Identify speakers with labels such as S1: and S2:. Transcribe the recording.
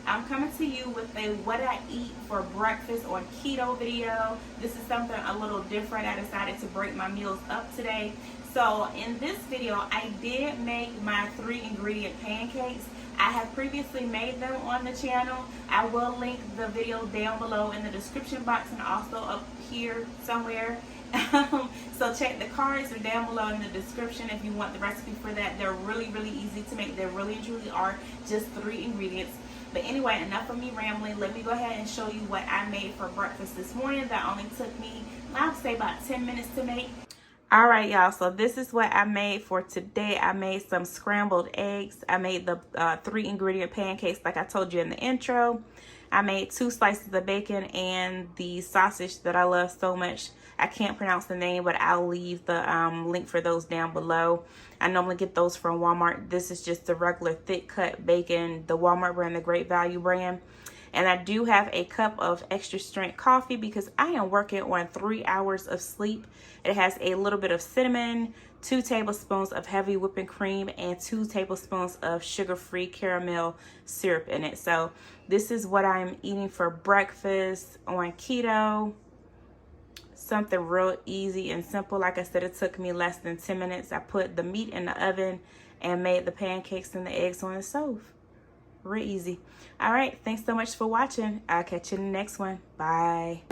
S1: I'm coming to you with a what I eat for breakfast on keto video. This is something a little different. I decided to break my meals up today. So in this video, I did make my 3-ingredient pancakes. I have previously made them on the channel. I will link the video down below in the description box and also up here somewhere. So check the cards, are down below in the description if you want the recipe for that. They're really easy to make. They really and truly are just 3 ingredients. But anyway, enough of me rambling. Let me go ahead and show you what I made for breakfast this morning. That only took me, I would say, about 10 minutes to make. All right, y'all, so this is what I made for today. I made some scrambled eggs. I made the 3-ingredient pancakes like I told you in the intro. I made 2 slices of bacon and the sausage that I love so much. I can't pronounce the name, but I'll leave the link for those down below. I normally get those from Walmart. This is just the regular thick cut bacon, the Walmart brand, the Great Value brand. And I do have a cup of extra strength coffee because I am working on 3 hours of sleep. It has a little bit of cinnamon, 2 tablespoons of heavy whipping cream, and 2 tablespoons of sugar-free caramel syrup in it. So this is what I'm eating for breakfast on keto. Something real easy and simple. Like I said, it took me less than 10 minutes. I put the meat in the oven and made the pancakes and the eggs on the stove. Real easy. All right, thanks so much for watching. I'll catch you in the next one. Bye.